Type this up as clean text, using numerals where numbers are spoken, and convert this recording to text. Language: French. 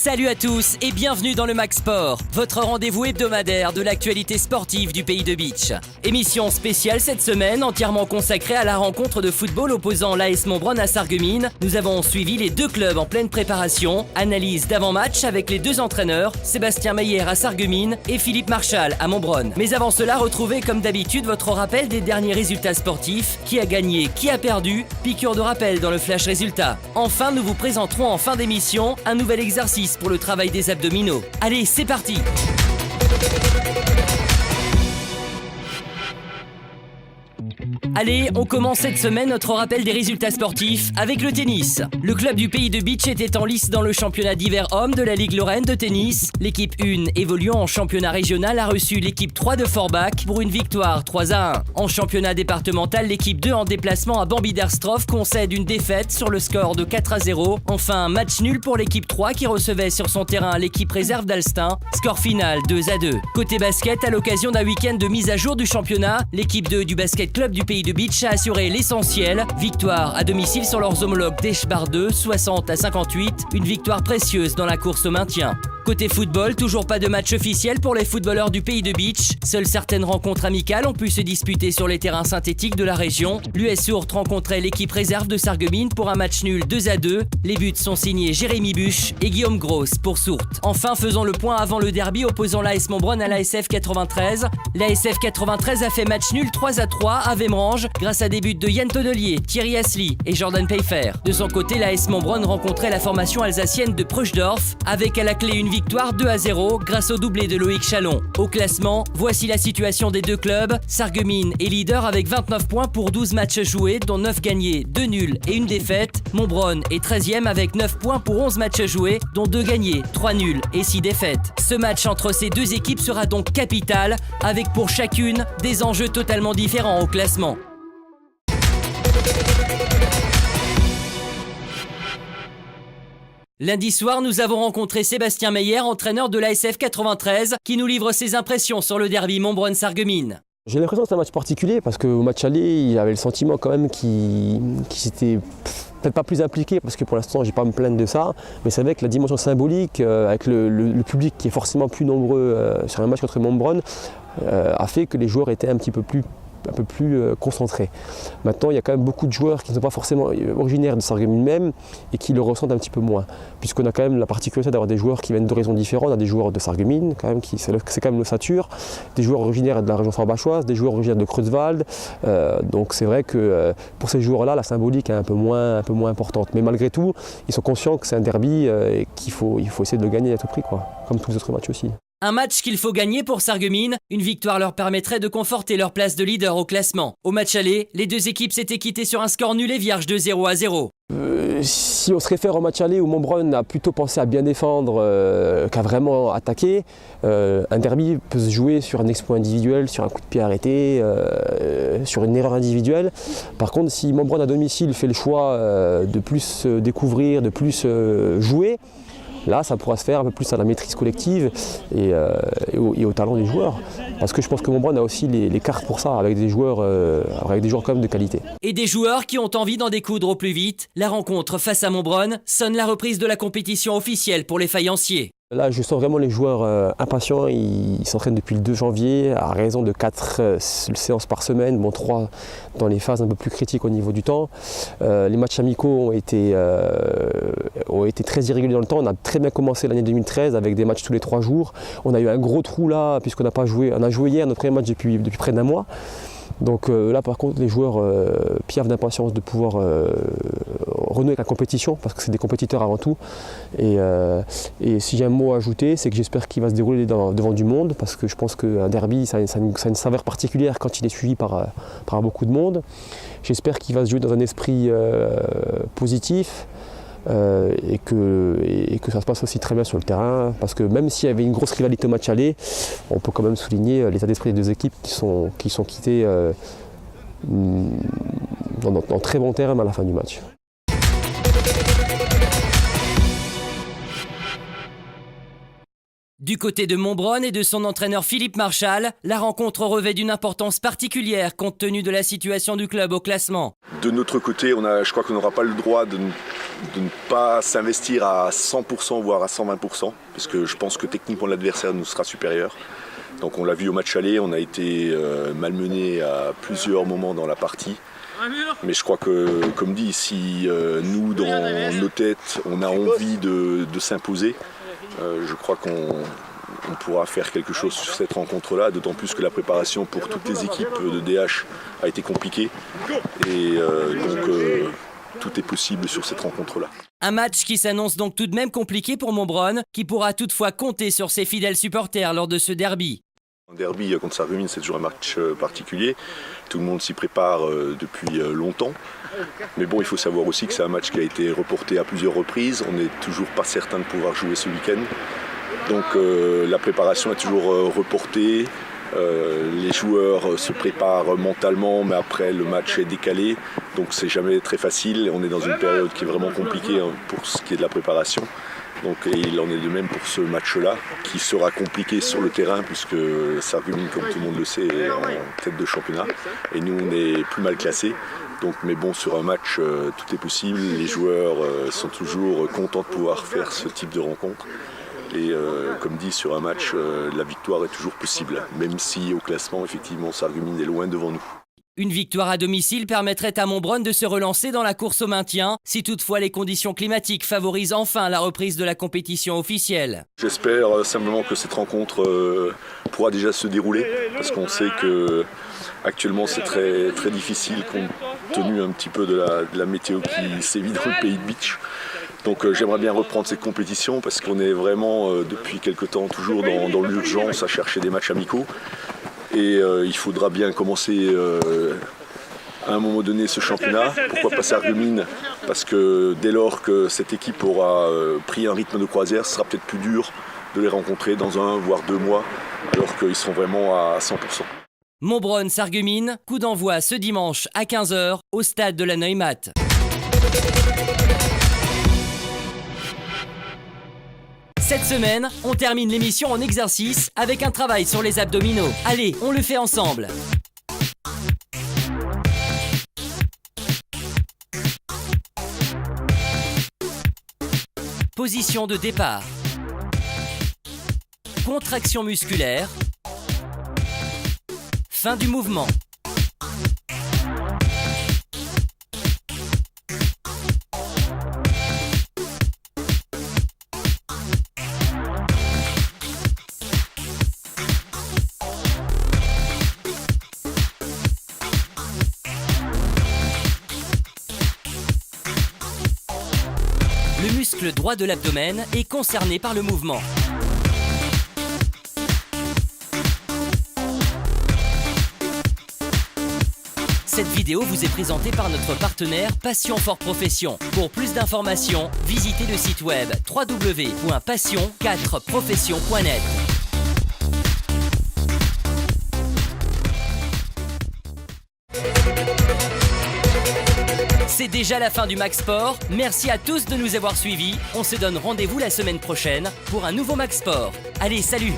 Salut à tous et bienvenue dans le Max Sport, votre rendez-vous hebdomadaire de l'actualité sportive du pays de Beach. Émission spéciale cette semaine entièrement consacrée à la rencontre de football opposant l'AS Montbronn à Sarreguemines. Nous avons suivi les deux clubs en pleine préparation, analyse d'avant-match avec les deux entraîneurs, Sébastien Meyer à Sarreguemines et Philippe Marchal à Montbronn. Mais avant cela, retrouvez comme d'habitude votre rappel des derniers résultats sportifs, qui a gagné, qui a perdu, piqûre de rappel dans le flash résultat. Enfin, nous vous présenterons en fin d'émission un nouvel exercice pour le travail des abdominaux. Allez, c'est parti! Allez, on commence cette semaine notre rappel des résultats sportifs avec le tennis. Le club du pays de Beach était en lice dans le championnat d'hiver hommes de la Ligue Lorraine de tennis. L'équipe 1 évoluant en championnat régional a reçu l'équipe 3 de Forbach pour une victoire 3-1. En championnat départemental, l'équipe 2 en déplacement à Bambi-Derstroff concède une défaite sur le score de 4-0. Enfin, match nul pour l'équipe 3 qui recevait sur son terrain l'équipe réserve d'Alstin. Score final 2-2. Côté basket, à l'occasion d'un week-end de mise à jour du championnat, l'équipe 2 du basket club du pays de Beach a assuré l'essentiel. Victoire à domicile sur leurs homologues d'Eschbar 2, 60-58. Une victoire précieuse dans la course au maintien. Côté football, toujours pas de match officiel pour les footballeurs du pays de Beach. Seules certaines rencontres amicales ont pu se disputer sur les terrains synthétiques de la région. L'US Sourtes rencontrait l'équipe réserve de Sarreguemines pour un match nul 2-2. Les buts sont signés Jérémy Buche et Guillaume Gross pour Sourtes. Enfin, faisons le point avant le derby opposant l'AS Montbronn à l'ASF 93. L'ASF 93 a fait match nul 3-3 à Vémerange grâce à des buts de Yann Tonnelier, Thierry Asli et Jordan Peifer. De son côté, l'AS Montbronn rencontrait la formation alsacienne de Preusdorf avec à la clé une victoire 2-0 grâce au doublé de Loïc Chalon. Au classement, voici la situation des deux clubs. Sarreguemines est leader avec 29 points pour 12 matchs joués, dont 9 gagnés, 2 nuls et une défaite. Montbronn est 13e avec 9 points pour 11 matchs joués, dont 2 gagnés, 3 nuls et 6 défaites. Ce match entre ces deux équipes sera donc capital, avec pour chacune des enjeux totalement différents au classement. Lundi soir, nous avons rencontré Sébastien Meyer, entraîneur de l'ASF 93, qui nous livre ses impressions sur le derby Montbronn-Sarreguemines. J'ai l'impression que c'est un match particulier parce qu'au match aller, il avait le sentiment quand même qu'il s'était peut-être pas plus impliqué parce que pour l'instant, j'ai pas à me plaindre de ça. Mais c'est vrai que la dimension symbolique, avec le public qui est forcément plus nombreux sur un match contre Montbronn, a fait que les joueurs étaient un peu plus concentrés. Maintenant, il y a quand même beaucoup de joueurs qui ne sont pas forcément originaires de Sarreguemines même et qui le ressentent un petit peu moins. Puisqu'on a quand même la particularité d'avoir des joueurs qui viennent d'horizons différents. On a des joueurs de Sarreguemines, quand même, c'est quand même l'ossature, des joueurs originaires de la région forbachoise, des joueurs originaires de Creuswald. Donc c'est vrai que pour ces joueurs-là, la symbolique est un peu moins importante. Mais malgré tout, ils sont conscients que c'est un derby et qu'il faut essayer de le gagner à tout prix, quoi, comme tous les autres matchs aussi. Un match qu'il faut gagner pour Sarreguemines. Une victoire leur permettrait de conforter leur place de leader au classement. Au match aller, les deux équipes s'étaient quittées sur un score nul et vierge de 0-0. Si on se réfère au match aller où Montbronn a plutôt pensé à bien défendre qu'à vraiment attaquer, un derby peut se jouer sur un exploit individuel, sur un coup de pied arrêté, sur une erreur individuelle. Par contre, si Montbronn à domicile fait le choix de plus découvrir, de plus jouer, là, ça pourra se faire un peu plus à la maîtrise collective et au talent des joueurs. Parce que je pense que Montbronn a aussi les cartes pour ça, avec des joueurs quand même de qualité. Et des joueurs qui ont envie d'en découdre au plus vite. La rencontre face à Montbronn sonne la reprise de la compétition officielle pour les faïenciers. Là, je sens vraiment les joueurs impatients. Ils s'entraînent depuis le 2 janvier à raison de 4 séances par semaine, bon 3 dans les phases un peu plus critiques au niveau du temps. Les matchs amicaux ont été très irréguliers dans le temps. On a très bien commencé l'année 2013 avec des matchs tous les 3 jours. On a eu un gros trou là puisqu'on n'a pas joué. On a joué hier notre premier match depuis près d'un mois. Donc là par contre les joueurs piaffent d'impatience de pouvoir renouer avec la compétition parce que c'est des compétiteurs avant tout et si j'ai un mot à ajouter, c'est que j'espère qu'il va se dérouler devant du monde parce que je pense qu'un derby ça a une saveur particulière quand il est suivi par beaucoup de monde. J'espère qu'il va se jouer dans un esprit positif et que ça se passe aussi très bien sur le terrain parce que même s'il y avait une grosse rivalité au match aller, on peut quand même souligner l'état d'esprit des deux équipes qui sont quittées dans très bons termes à la fin du match. Du côté de Montbronn et de son entraîneur Philippe Marchal, la rencontre revêt d'une importance particulière compte tenu de la situation du club au classement. De notre côté, je crois qu'on n'aura pas le droit de ne pas s'investir à 100%, voire à 120%, parce que je pense que techniquement l'adversaire nous sera supérieur. Donc on l'a vu au match aller, on a été malmené à plusieurs moments dans la partie. Mais je crois que, comme dit, si nous, dans nos têtes, on a envie de s'imposer, je crois qu'on pourra faire quelque chose sur cette rencontre-là, d'autant plus que la préparation pour toutes les équipes de DH a été compliquée. Et donc tout est possible sur cette rencontre-là. Un match qui s'annonce donc tout de même compliqué pour Montbronn, qui pourra toutefois compter sur ses fidèles supporters lors de ce derby. Un derby contre Sarreguemines, c'est toujours un match particulier. Tout le monde s'y prépare depuis longtemps. Mais bon, il faut savoir aussi que c'est un match qui a été reporté à plusieurs reprises. On n'est toujours pas certain de pouvoir jouer ce week-end. Donc la préparation est toujours reportée. Les joueurs se préparent mentalement, mais après le match est décalé. Donc c'est jamais très facile. On est dans une période qui est vraiment compliquée pour ce qui est de la préparation. Donc, et il en est de même pour ce match-là, qui sera compliqué sur le terrain, puisque Sarreguemines, comme tout le monde le sait, est en tête de championnat. Et nous, on est plus mal classés. Donc, mais bon, sur un match, tout est possible. Les joueurs sont toujours contents de pouvoir faire ce type de rencontre. Et comme dit, sur un match, la victoire est toujours possible, même si au classement, effectivement, Sarreguemines est loin devant nous. Une victoire à domicile permettrait à Montbronn de se relancer dans la course au maintien, si toutefois les conditions climatiques favorisent enfin la reprise de la compétition officielle. J'espère simplement que cette rencontre pourra déjà se dérouler, parce qu'on sait que actuellement c'est très, très difficile compte tenu un petit peu de la météo qui sévit dans le pays de beach. Donc j'aimerais bien reprendre cette compétition parce qu'on est vraiment depuis quelque temps toujours dans l'urgence à chercher des matchs amicaux. Et il faudra bien commencer à un moment donné ce championnat. Pourquoi pas Sarreguemines? Parce que dès lors que cette équipe aura pris un rythme de croisière, ce sera peut-être plus dur de les rencontrer dans 1 voire 2 mois, alors qu'ils seront vraiment à 100%. Montbronn-Sarreguemines, coup d'envoi ce dimanche à 15h au stade de la Neumatt. Cette semaine, on termine l'émission en exercice avec un travail sur les abdominaux. Allez, on le fait ensemble. Position de départ. Contraction musculaire. Fin du mouvement. Le muscle droit de l'abdomen est concerné par le mouvement. Cette vidéo vous est présentée par notre partenaire Passion for Profession. Pour plus d'informations, visitez le site web www.passion4profession.net. C'est déjà la fin du Max Sport. Merci à tous de nous avoir suivis. On se donne rendez-vous la semaine prochaine pour un nouveau Max Sport. Allez, salut!